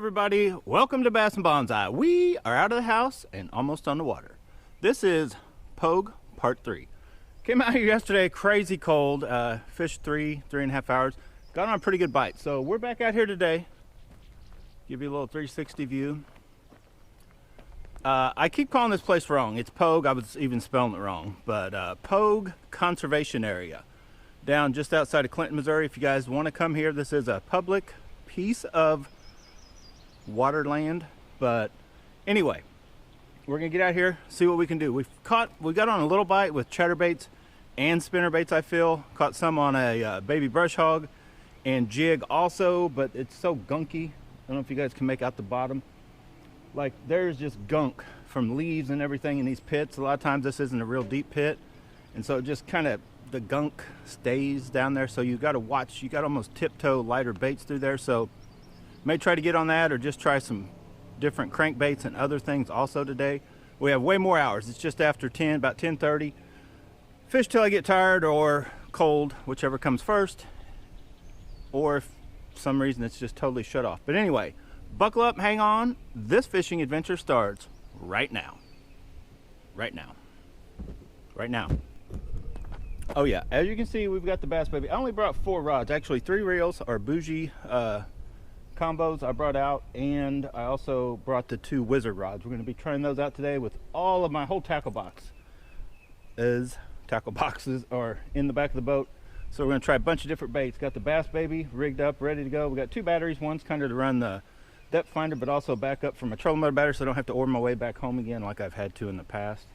everybody, welcome to Bass and Bonsai. We are out of the house and almost on the water. This is Poague Part 3. Came out here yesterday, crazy cold, fished 3.5 hours, got on a pretty good bite. So we're back out here today, give you a little 360 view. I keep calling this place wrong. It's Poague, I was even spelling it wrong, but Poague Conservation Area, down just outside of Clinton, Missouri. If you guys want to come here, this is a public piece of waterland. But anyway, we're gonna get out here, see what we can do. We got on a little bite with chatterbaits and spinnerbaits. I feel caught some on a baby brush hog and jig also, but it's so gunky. I don't know if you guys can make out the bottom. Like, there's just gunk from leaves and everything in these pits. A lot of times this isn't a real deep pit, and so it just kind of, the gunk stays down there. So you got to watch, you got to almost tiptoe lighter baits through there. So may try to get on that, or just try some different crankbaits and other things also today. We have way more hours. It's just after 10, about 10:30. Fish till I get tired or cold, whichever comes first, or if for some reason it's just totally shut off. But anyway, buckle up, hang on. This fishing adventure starts right now. Right now. Right now. Oh yeah, as you can see, we've got the bass baby. I only brought 4 rods, actually 3 reels, or bougie combos I brought out, and I also brought the 2 wizard rods. We're going to be trying those out today with all of my whole tackle box. Tackle boxes are in the back of the boat. So we're going to try a bunch of different baits. Got the bass baby rigged up, ready to go. We got 2 batteries. One's kind of to run the depth finder, but also back up from a trolling motor battery, so I don't have to order my way back home again like I've had to in the past.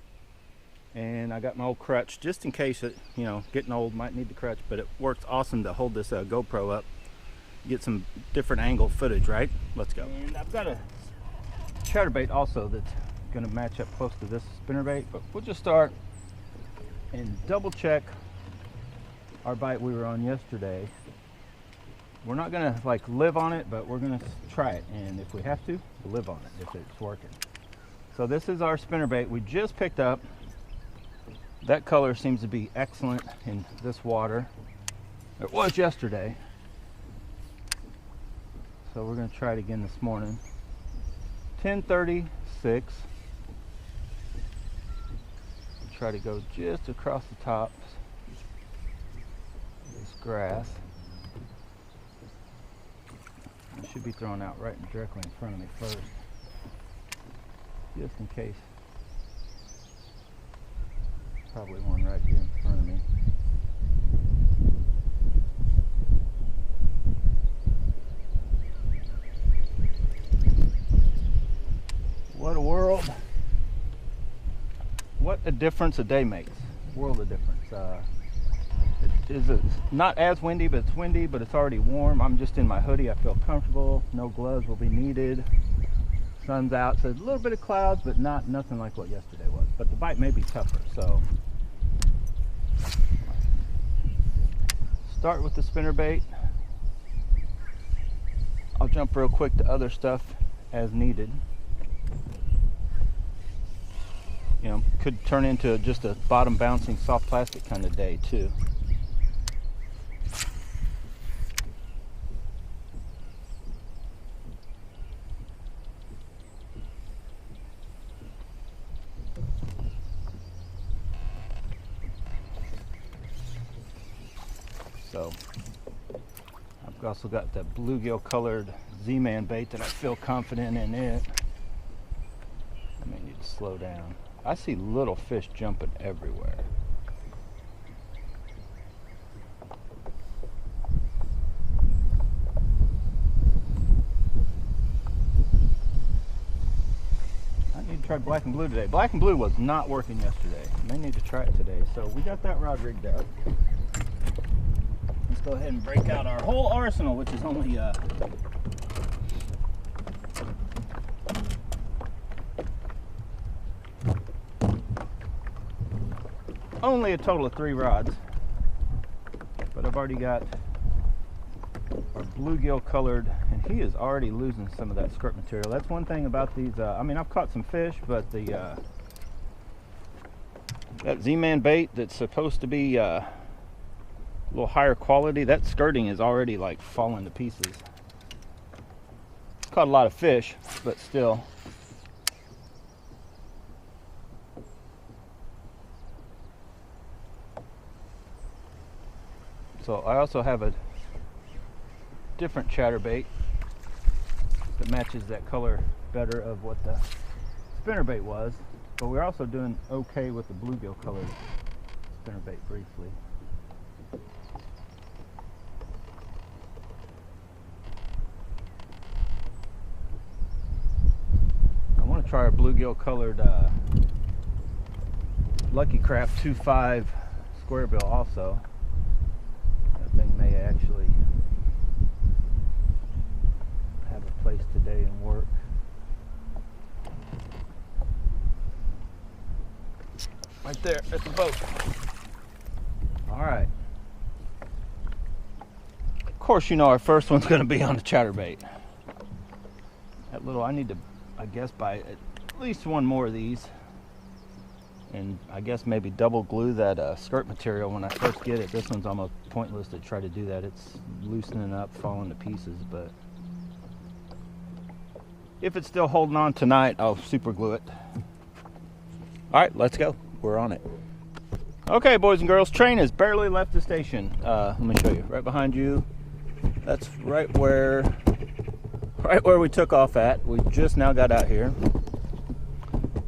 And I got my old crutch just in case it, you know, getting old, might need the crutch, but it works awesome to hold this GoPro up, get some different angle footage, right? Let's go. And I've got a chatterbait also that's going to match up close to this spinnerbait, but we'll just start and double check our bite we were on yesterday. We're not going to like live on it, but we're going to try it, and if we have to, we'll live on it if it's working. So this is our spinnerbait we just picked up. That color seems to be excellent in this water. It was yesterday. So we're going to try it again this morning. 10:36. Try to go just across the top of this grass. I should be thrown out right directly in front of me first, just in case. Probably one right here in front of me. What a world. What a difference a day makes. World of difference. It's not as windy, but it's windy, but it's already warm. I'm just in my hoodie. I feel comfortable. No gloves will be needed. Sun's out, so a little bit of clouds, but nothing like what yesterday was. But the bite may be tougher, so start with the spinnerbait. I'll jump real quick to other stuff as needed. You know, could turn into just a bottom bouncing soft plastic kind of day too. So I've also got that bluegill colored Z-Man bait that I feel confident in it. I may need to slow down. I see little fish jumping everywhere. I need to try black and blue today. Black and blue was not working yesterday. I may need to try it today. So we got that rod rigged up. Let's go ahead and break out our whole arsenal, which is only a total of 3 rods, but I've already got our bluegill colored, and he is already losing some of that skirt material. That's one thing about these. I mean, I've caught some fish, but the that Z-Man bait that's supposed to be a little higher quality, that skirting is already like falling to pieces. caught a lot of fish, but still. So I also have a different chatterbait that matches that color better of what the spinnerbait was, but we're also doing okay with the bluegill colored spinnerbait briefly. I want to try our bluegill colored Lucky Craft 2.5 square bill also. That thing may actually have a place today and work. Right there at the boat. All right. Of course, you know our first one's going to be on the chatterbait. That little, I need to, I guess, buy at least one more of these. And I guess maybe double glue that skirt material when I first get it. This one's almost pointless to try to do that. It's loosening up, falling to pieces, but if it's still holding on tonight, I'll super glue it. All right, let's go. We're on it. Okay, boys and girls, train has barely left the station. Let me show you. Right behind you. That's right where we took off at. We just now got out here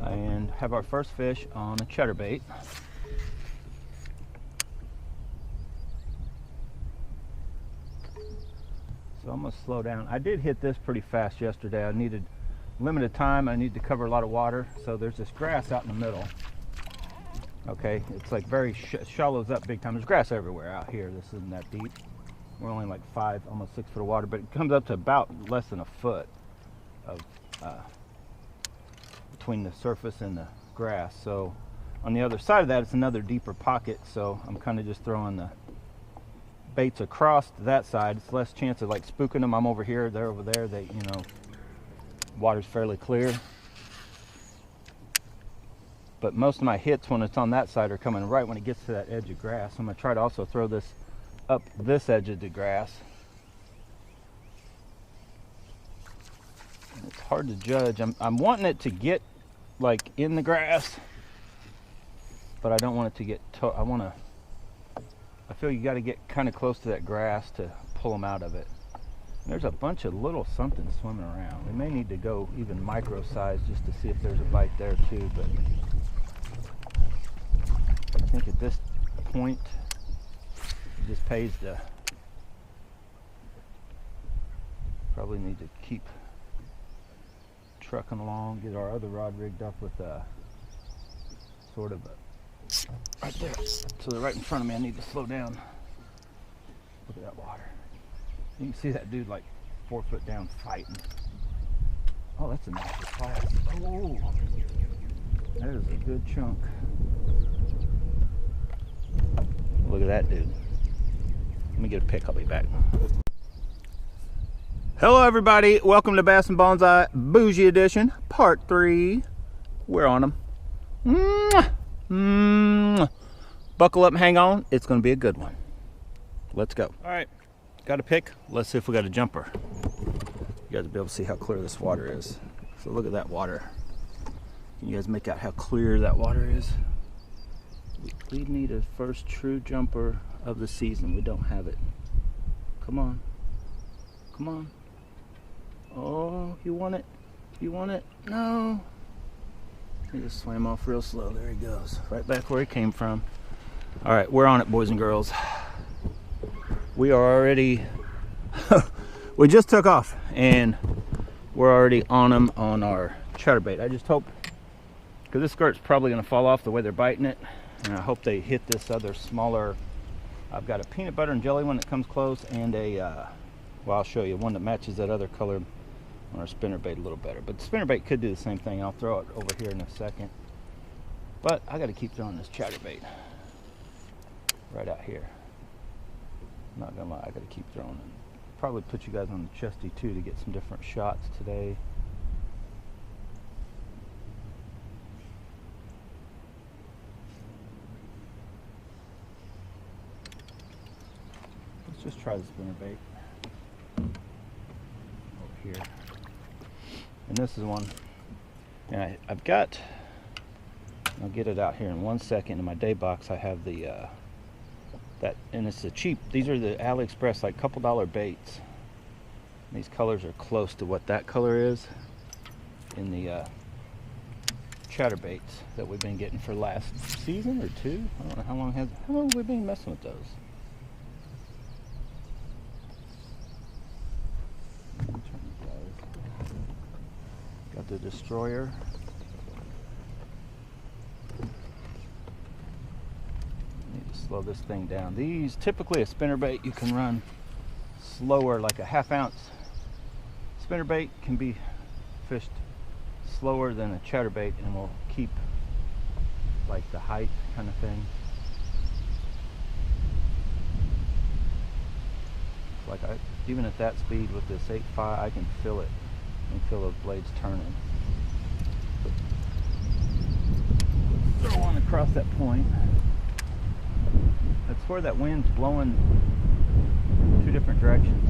and have our first fish on a chatterbait. So I'm gonna slow down. I did hit this pretty fast yesterday. I needed limited time. I need to cover a lot of water. So there's this grass out in the middle. Okay, it's like very shallows up big time. There's grass everywhere out here. This isn't that deep. We're only like 5, almost 6 foot of water, but it comes up to about less than a foot of between the surface and the grass. So on the other side of that, it's another deeper pocket. So I'm kind of just throwing the baits across to that side. It's less chance of like spooking them. I'm over here, they're over there. They, you know, water's fairly clear. But most of my hits when it's on that side are coming right when it gets to that edge of grass. I'm going to try to also throw this up this edge of the grass. And it's hard to judge. I'm wanting it to get like in the grass, but I don't want it to get, I feel you got to get kind of close to that grass to pull them out of it. And there's a bunch of little something swimming around. We may need to go even micro size just to see if there's a bite there too, but I think at this point it just pays to probably need to keep trucking along, get our other rod rigged up with a sort of a right there. So they're right in front of me. I need to slow down. Look at that water. You can see that dude like 4 foot down fighting. Oh, that's a nice class. Oh, that is a good chunk. Look at that dude. Let me get a pic. I'll be back. Hello everybody, welcome to Bass and Bonsai Bougie Edition, Part 3. We're on them. Buckle up and hang on, it's going to be a good one. Let's go. Alright, got a pic. Let's see if we got a jumper. You guys will be able to see how clear this water is. So look at that water. Can you guys make out how clear that water is? We need a first true jumper of the season. We don't have it. Come on. Come on. Oh, you want it? You want it? No. He just swam off real slow. There he goes. Right back where he came from. All right, we're on it, boys and girls. We are already... we just took off, and we're already on them on our chatterbait. I just hope... because this skirt's probably going to fall off the way they're biting it. And I hope they hit this other smaller... I've got a peanut butter and jelly one that comes close, and a... well, I'll show you one that matches that other color on our spinnerbait a little better. But the spinnerbait could do the same thing. I'll throw it over here in a second. But I got to keep throwing this chatterbait right out here. I'm not gonna lie, I got to keep throwing it. Probably put you guys on the chesty too to get some different shots today. Let's just try the spinnerbait over here. And this is one, and I've got, I'll get it out here in 1 second. In my day box I have the and it's the cheap, these are the AliExpress like couple dollar baits. And these colors are close to what that color is in the chatterbaits that we've been getting for last season or two. I don't know how long have we been messing with those. Got the Destroyer. Need to slow this thing down. These, typically a spinnerbait you can run slower, like a ½ ounce spinnerbait can be fished slower than a chatterbait and will keep like the height kind of thing. Like even at that speed with this 8.5, I can feel it. I can feel those blades turning. Throw one across that point. I swear that wind's blowing two different directions.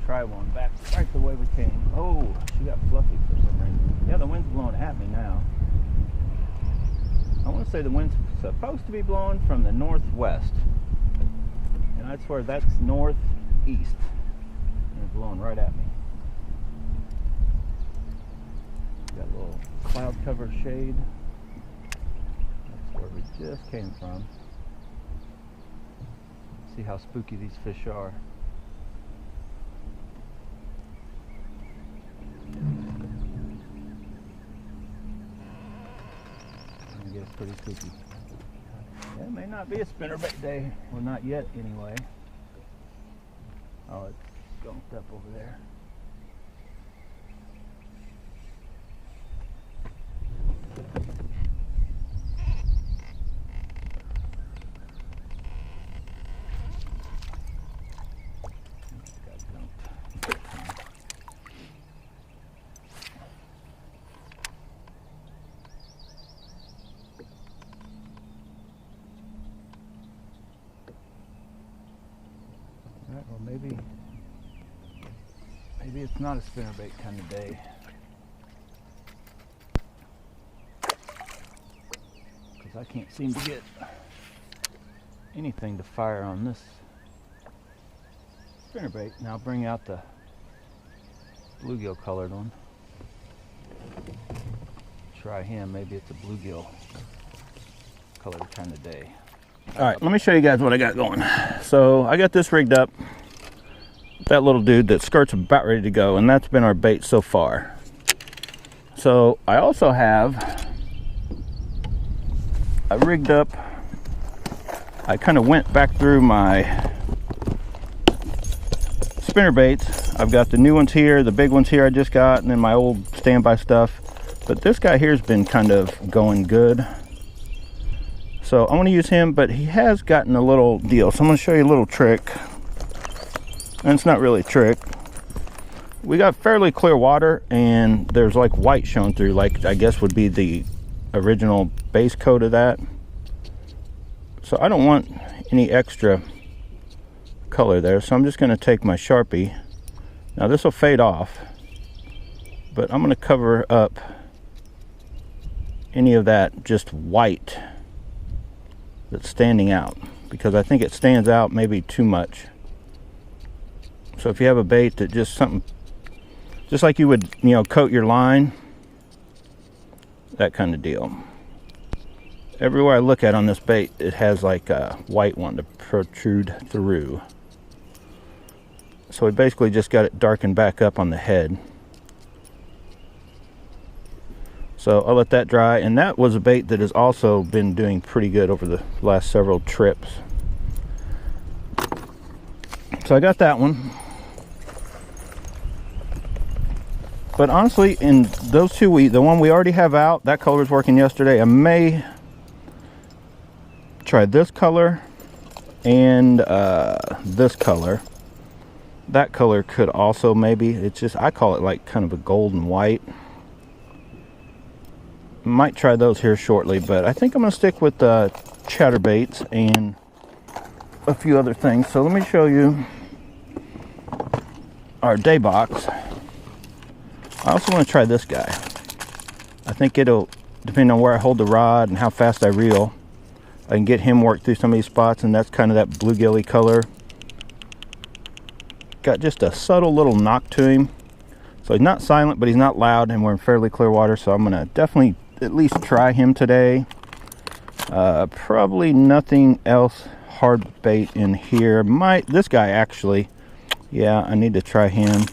Try one back right the way we came. Oh, she got fluffy for some reason. Yeah, the wind's blowing at me now. I want to say the wind's supposed to be blowing from the northwest, and I swear that's northeast, and it's blowing right at me. Got a little cloud cover shade. That's where we just came from. See how spooky these fish are. It's pretty spooky. Yeah, it may not be a spinnerbait day. Well, not yet anyway. Oh, it's skunked up over there. Alright, well maybe it's not a spinnerbait kind of day. Because I can't seem to get anything to fire on this spinnerbait. Now I'll bring out the bluegill colored one. Try him, maybe it's a bluegill colored kind of day. Alright, let me show you guys what I got going. So I got this rigged up. That little dude, that skirt's about ready to go, and that's been our bait so far. So I also have, I rigged up, I kind of went back through my spinner baits. I've got the new ones here, the big ones here I just got, and then my old standby stuff. But this guy here's been kind of going good. So I want to use him, but he has gotten a little deal. So I'm going to show you a little trick. And it's not really a trick. We got fairly clear water, and there's like white showing through, like I guess would be the original base coat of that. So I don't want any extra color there. So I'm just going to take my Sharpie. Now this will fade off, but I'm going to cover up any of that just white that's standing out, because I think it stands out maybe too much. So if you have a bait that just something, just like you would, you know, coat your line, that kind of deal. Everywhere I look at on this bait, it has like a white one to protrude through. So we basically just got it darkened back up on the head. So I'll let that dry, and that was a bait that has also been doing pretty good over the last several trips. So I got that one. But honestly, in those two, the one we already have out, that color was working yesterday. I may try this color and this color. that color could also maybe, it's just, I call it like kind of a golden white. Might try those here shortly, but I think I'm going to stick with chatterbaits and a few other things. So let me show you our day box. I also want to try this guy. I think it'll, depending on where I hold the rod and how fast I reel, I can get him worked through some of these spots, and that's kind of that bluegilly color. Got just a subtle little knock to him. So he's not silent, but he's not loud, and we're in fairly clear water, so I'm going to definitely at least try him today. Probably nothing else hard bait in here. This guy actually, yeah, I need to try him.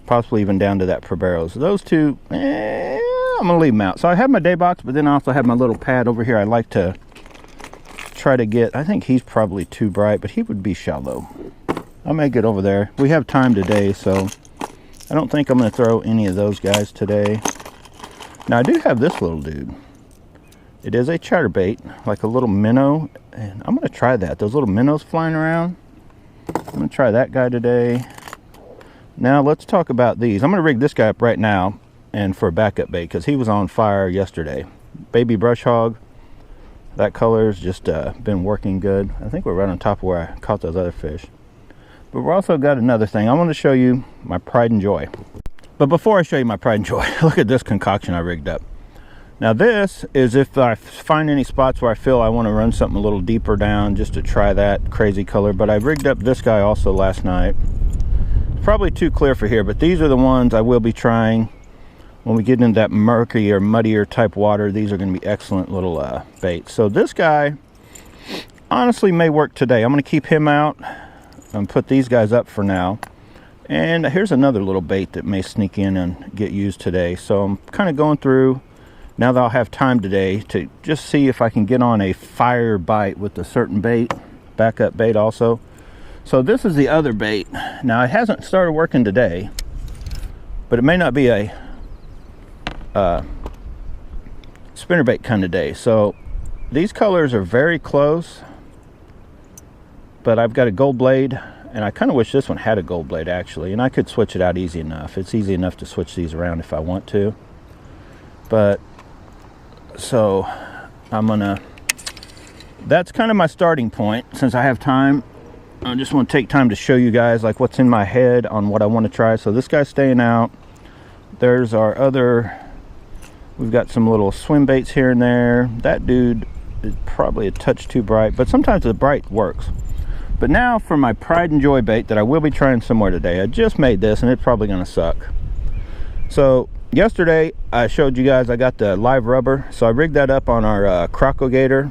Possibly even down to that Proberos. Those two, I'm gonna leave them out. So I have my day box, but then I also have my little pad over here. I like to try to get, I think he's probably too bright, but he would be shallow. I may get over there. We have time today, so I don't think I'm gonna throw any of those guys today. Now I do have this little dude. It is a chatterbait, like a little minnow, and I'm gonna try that. Those little minnows flying around. I'm gonna try that guy today. Now let's talk about these. I'm gonna rig this guy up right now and for a backup bait, because he was on fire yesterday. Baby brush hog. That color's just been working good. I think we're right on top of where I caught those other fish. But we're also got another thing. I want to show you my pride and joy. But before I show you my pride and joy, look at this concoction I rigged up. Now this is if I find any spots where I feel I want to run something a little deeper down, just to try that crazy color. But I rigged up this guy also last night. Probably too clear for here, but these are the ones I will be trying when we get into that murky or muddier type water. These are going to be excellent little baits. So this guy honestly may work today. I'm going to keep him out and put these guys up for now. And here's another little bait that may sneak in and get used today. So I'm kind of going through, now that I'll have time today, to just see if I can get on a fire bite with a certain bait, backup bait also. So this is the other bait. Now it hasn't started working today, but it may not be a spinnerbait kind of day. So these colors are very close, but I've got a gold blade, and I kind of wish this one had a gold blade actually, and I could switch it out easy enough. It's easy enough to switch these around if I want to. But so I'm gonna, that's kind of my starting point. Since I have time, I just want to take time to show you guys like what's in my head on what I want to try. So this guy's staying out. There's our other, we've got some little swim baits here and there. That dude is probably a touch too bright, but sometimes the bright works. But now for my pride and joy bait that I will be trying somewhere today. I just made this and it's probably going to suck. So yesterday I showed you guys I got the live rubber. So I rigged that up on our Crocogator.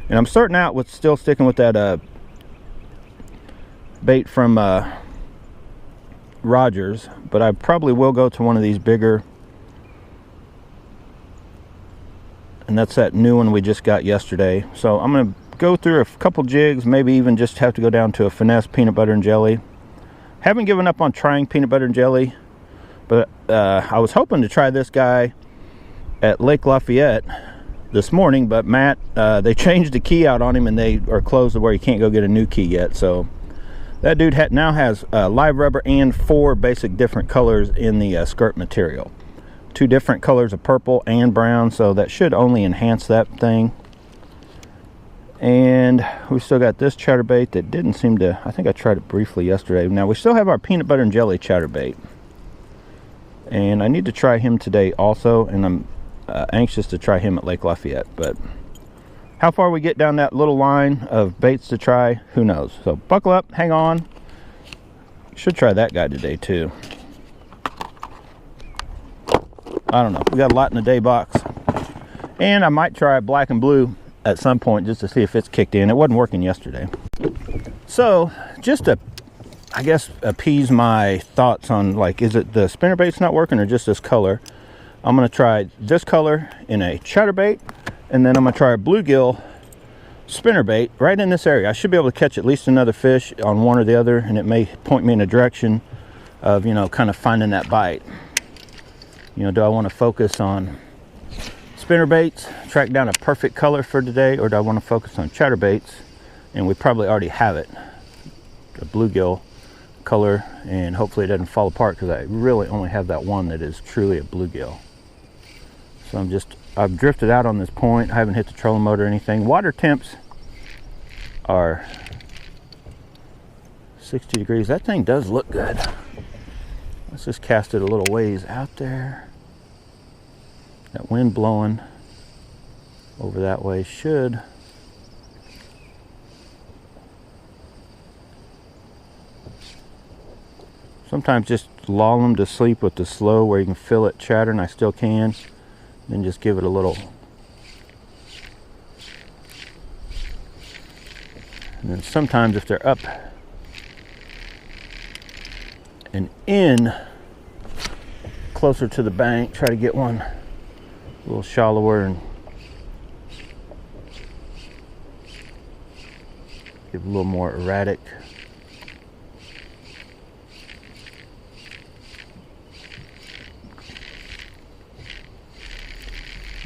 And I'm starting out with still sticking with that bait from Rogers, but I probably will go to one of these bigger, and that's that new one we just got yesterday. So I'm going to go through a couple jigs, maybe even just have to go down to a finesse peanut butter and jelly. Haven't given up on trying peanut butter and jelly, but I was hoping to try this guy at Lake Lafayette this morning, but Matt, they changed the key out on him and they are closed to where you can't go get a new key yet. So that dude now has live rubber and 4 basic different colors in the skirt material. 2 different colors of purple and brown, so that should only enhance that thing. And we still got this chatterbait that didn't seem to, I think I tried it briefly yesterday. Now we still have our peanut butter and jelly chatterbait, and I need to try him today also, and I'm anxious to try him at Lake Lafayette. But how far we get down that little line of baits to try, who knows. So buckle up, hang on. Should try that guy today too. I don't know, we got a lot in the day box, and I might try black and blue at some point just to see if it's kicked in. It wasn't working yesterday. So just to, I guess, appease my thoughts on like, is it the spinnerbait's not working or just this color? I'm going to try this color in a chatterbait, and then I'm going to try a bluegill spinnerbait right in this area. I should be able to catch at least another fish on one or the other, and it may point me in a direction of, you know, kind of finding that bite. You know, do I want to focus on spinnerbaits, track down a perfect color for today, or do I want to focus on chatterbaits? And we probably already have it, a bluegill color, and hopefully it doesn't fall apart, because I really only have that one that is truly a bluegill. So I've drifted out on this point. I haven't hit the trolling motor or anything. Water temps are 60 degrees. That thing does look good. Let's just cast it a little ways out there. That wind blowing over that way should sometimes just lull them to sleep with the slow where you can feel it chattering. I still can. Then just give it a little. And then sometimes if they're up and in closer to the bank, try to get one a little shallower and give a little more erratic.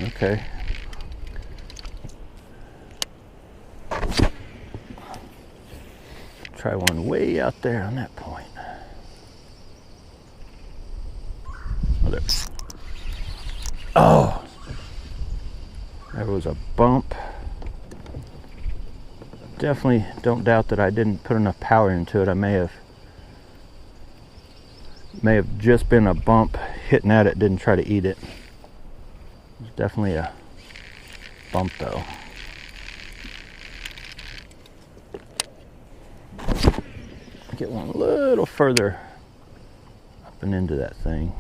Okay. Try one way out there on that point. Oh, there. Oh, there was a bump. Definitely don't doubt that I didn't put enough power into it. I may have just been a bump hitting at it, didn't try to eat it. It's definitely a bump though. Get one a little further up and into that thing.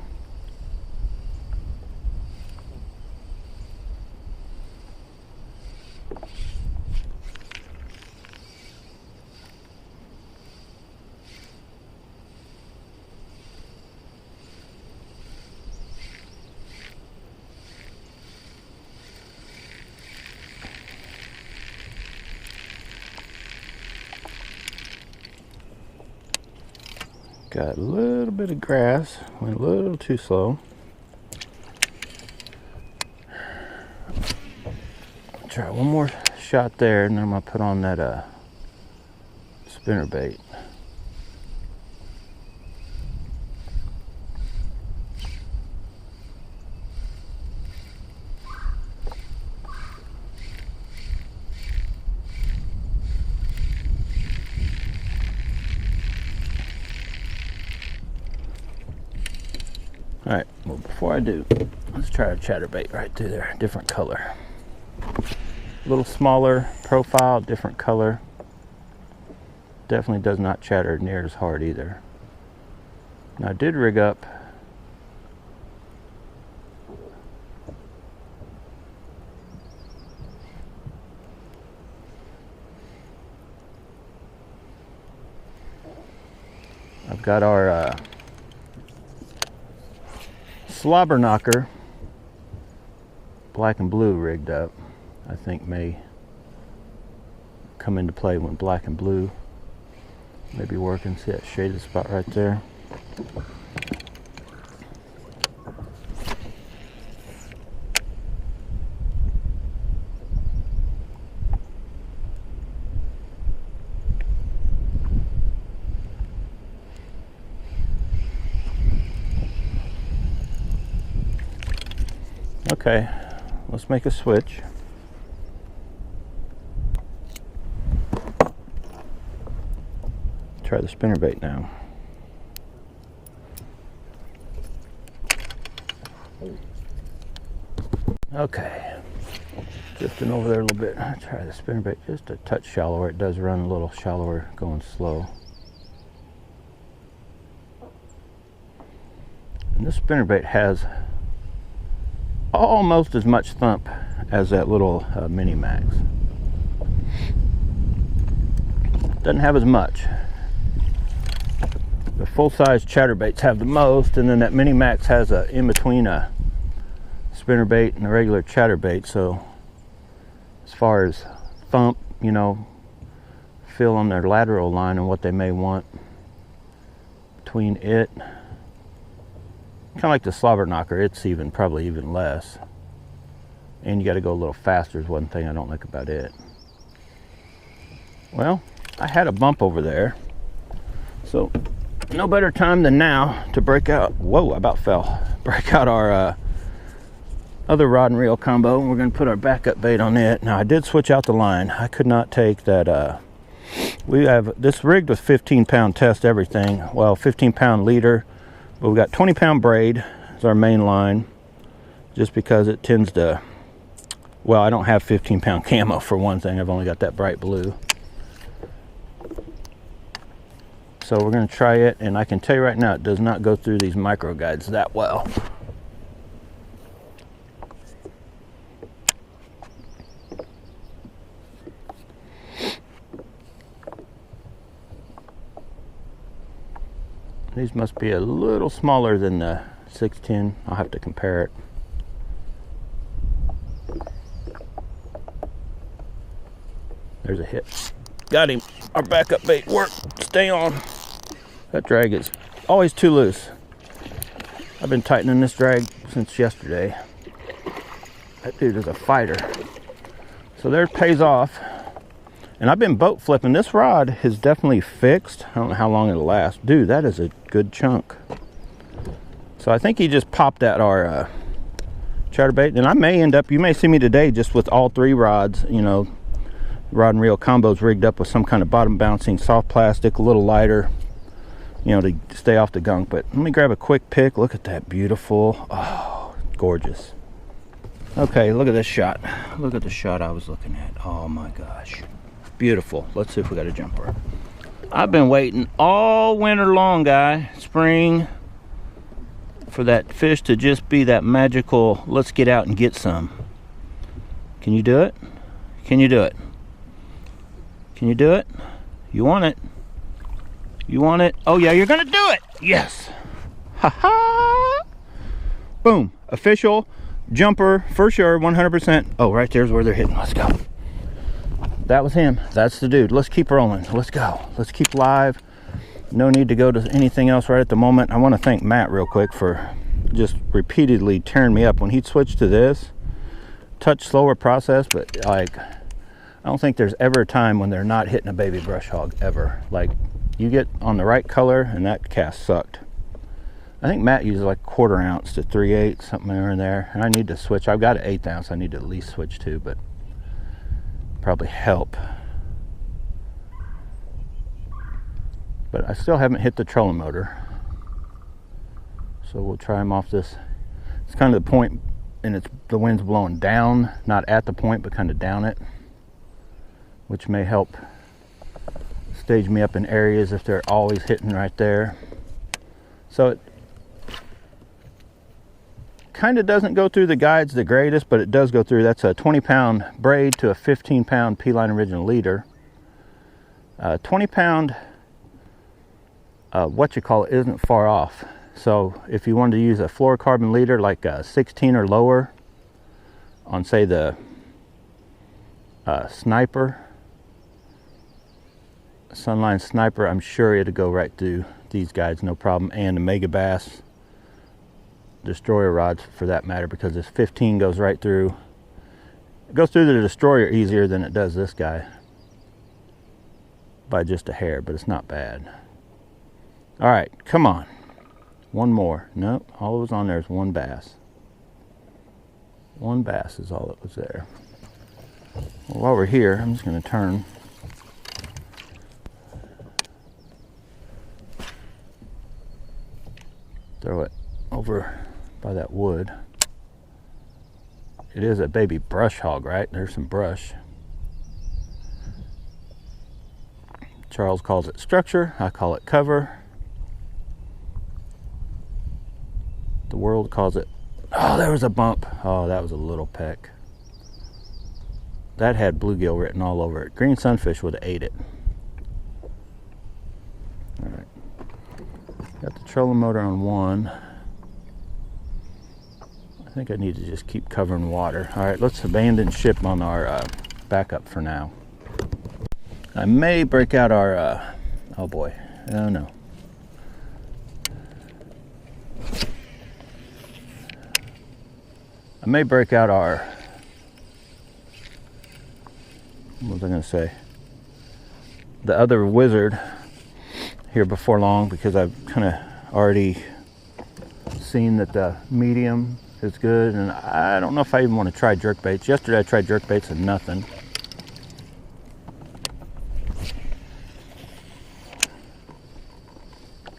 Got a little bit of grass, went a little too slow. Try one more shot there, and then I'm gonna put on that spinner bait. All right, well, before I do, let's try a chatterbait right through there, different color. A little smaller profile, different color. Definitely does not chatter near as hard either. Now I did rig up I've got our slobber knocker, black and blue, rigged up. I think may come into play when black and blue may be working. See that shaded spot right there? Okay, let's make a switch. Try the spinnerbait now. Okay, drifting over there a little bit. I'll try the spinnerbait just a touch shallower. It does run a little shallower going slow. And this spinnerbait has almost as much thump as that little Mini Max. Doesn't have as much. The full-size chatterbaits have the most, and then that Mini Max has a in between a spinnerbait and a regular chatterbait. So as far as thump, you know, feel on their lateral line and what they may want between it. Kind of like the slobber knocker, it's probably even less. And you got to go a little faster is one thing I don't like about it. Well, I had a bump over there, so no better time than now to break out, whoa, I about fell, break out our other rod and reel combo. We're going to put our backup bait on it. Now I did switch out the line. I could not take that. We have this rigged with 15-pound test everything. Well, 15-pound leader, but we got 20-pound braid as our main line, just because it tends to, well, I don't have 15-pound camo for one thing. I've only got that bright blue. So we're going to try it, and I can tell you right now, it does not go through these micro guides that well. These must be a little smaller than the 610. I'll have to compare it. There's a hit. Got him. Our backup bait worked. Stay on. That drag is always too loose. I've been tightening this drag since yesterday. That dude is a fighter. So there it pays off. And I've been boat flipping. This rod is definitely fixed. I don't know how long it'll last. Dude, that is a good chunk. So I think he just popped at our chatterbait. And I may end up, you may see me today just with all three rods, you know, rod and reel combos rigged up with some kind of bottom bouncing soft plastic, a little lighter, you know, to stay off the gunk. But let me grab a quick pick. Look at that beautiful, oh, gorgeous. Okay, look at this shot. Look at the shot I was looking at. Oh my gosh. Beautiful. Let's see if we got a jumper. I've been waiting all winter long, guy, spring, for that fish to just be that magical, let's get out and get some. Can you do it? Can you do it? Can you do it? You want it? You want it? Oh yeah, you're gonna do it! Yes! Ha ha! Boom. Official jumper for sure, 100%. Oh, right there's where they're hitting. Let's go. That was him. That's the dude. Let's keep rolling. Let's go. Let's keep live. No need to go to anything else right at the moment. I want to thank Matt real quick for just repeatedly tearing me up. When he switched to this, touch slower process, but like, I don't think there's ever a time when they're not hitting a baby brush hog, ever. Like, you get on the right color and that cast sucked. I think Matt uses like 1/4 ounce to 3/8, something in there. And I need to switch. I've got an 1/8 ounce I need to at least switch to, but probably help. But I still haven't hit the trolling motor, so we'll try him off this. It's kind of the point, and it's the wind's blowing down, not at the point, but kind of down it, which may help stage me up in areas if they're always hitting right there. So it kind of doesn't go through the guides the greatest, but it does go through. That's a 20-pound braid to a 15-pound P-line original leader. 20-pound isn't far off. So if you wanted to use a fluorocarbon leader like a 16 or lower on, say, the sniper, Sunline Sniper, I'm sure it'd go right through these guides, no problem. And the Mega Bass destroyer rods for that matter, because this 15 goes right through. It goes through the destroyer easier than it does this guy by just a hair, but it's not bad. All right, come on. One more. Nope, all it was on there is one bass. One bass is all that was there. Well, while we're here, I'm just going to turn. Throw it over by that wood. It is a baby brush hog, right? There's some brush. Charles calls it structure. I call it cover. The world calls it, oh, there was a bump. Oh, that was a little peck. That had bluegill written all over it. Green sunfish would have ate it. All right. Got the trolling motor on one. I think I need to just keep covering water. All right, let's abandon ship on our backup for now. I may break out our, oh boy, oh no. I may break out our, what was I gonna say? The other wizard. here before long because I've kind of already seen that the medium is good, and I don't know if I even want to try jerk baits. Yesterday I tried jerk baits and nothing.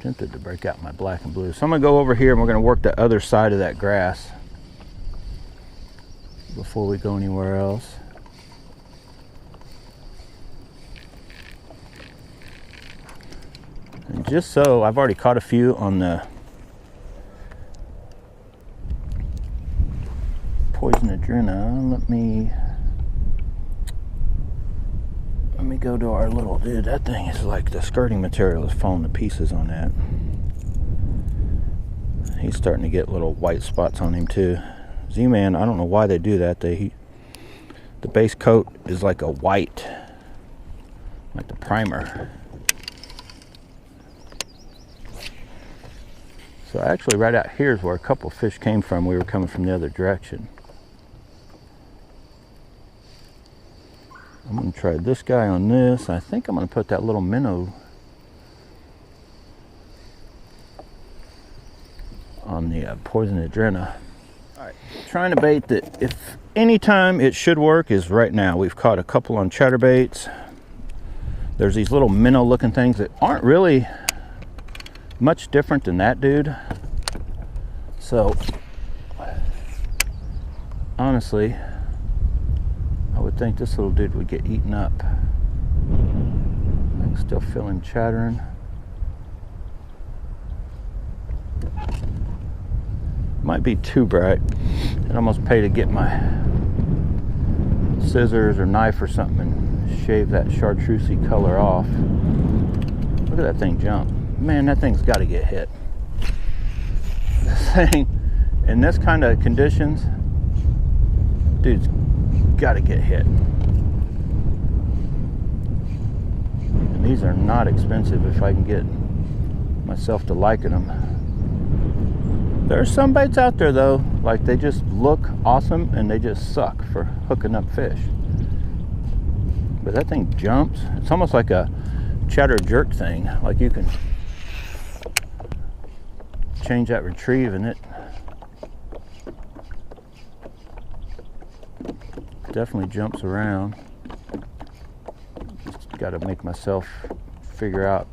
Tempted to break out my black and blue. So I'm gonna go over here and we're gonna work the other side of that grass before we go anywhere else. And just so, I've already caught a few on the Poison Adrena. Let me go to our little, dude, that thing is like the skirting material is falling to pieces on that. He's starting to get little white spots on him too. Z-Man, I don't know why they do that. The base coat is like a white, like the primer. So actually right out here is where a couple fish came from. We were coming from the other direction. I'm going to try this guy on this. I think I'm going to put that little minnow on the Poison Adrena. All right, trying to bait that if any time it should work is right now. We've caught a couple on chatterbaits. There's these little minnow looking things that aren't really much different than that dude. So honestly, I would think this little dude would get eaten up. I can still feel him chattering. Might be too bright. I'd almost pay to get my scissors or knife or something and shave that chartreusey color off. Look at that thing jump. Man, that thing's got to get hit. This thing, in this kind of conditions, dude's got to get hit. And these are not expensive if I can get myself to liking them. There are some baits out there though, like they just look awesome and they just suck for hooking up fish. But that thing jumps. It's almost like a chatter jerk thing. Like you can change that retrieve and it definitely jumps around. Just got to make myself figure out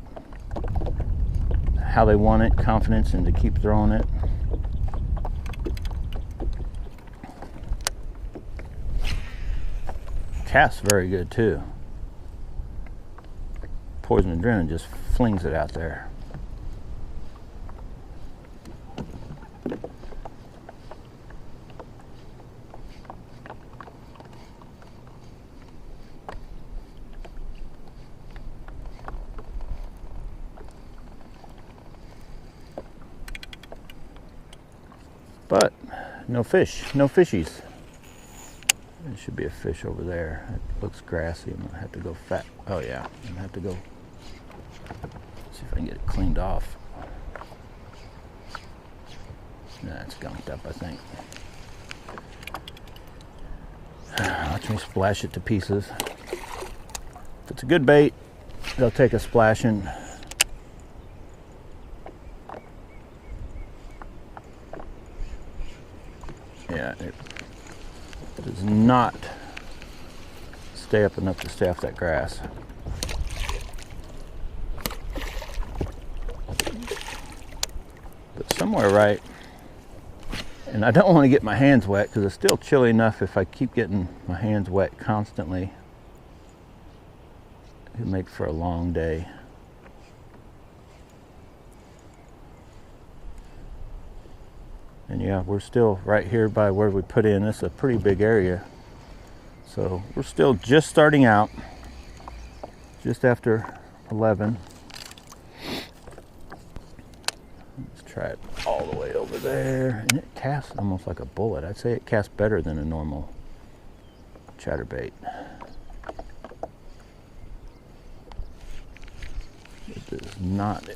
how they want it, confidence, and to keep throwing it. Casts very good too. Poison Adrena just flings it out there. But no fish, no fishies. There should be a fish over there. It looks grassy. I'm gonna have to go fat. Oh yeah, I'm gonna have to go see if I can get it cleaned off. Nah, it's gunked up, I think. Watch me splash it to pieces. If it's a good bait, they'll take a splashing. Yeah, it does not stay up enough to stay off that grass. But somewhere right, and I don't want to get my hands wet because it's still chilly enough. If I keep getting my hands wet constantly, it'll make for a long day. And yeah, we're still right here by where we put in. This is a pretty big area. So we're still just starting out, just after 11. Let's try it all the way over there. And it casts almost like a bullet. I'd say it casts better than a normal chatterbait. It does not.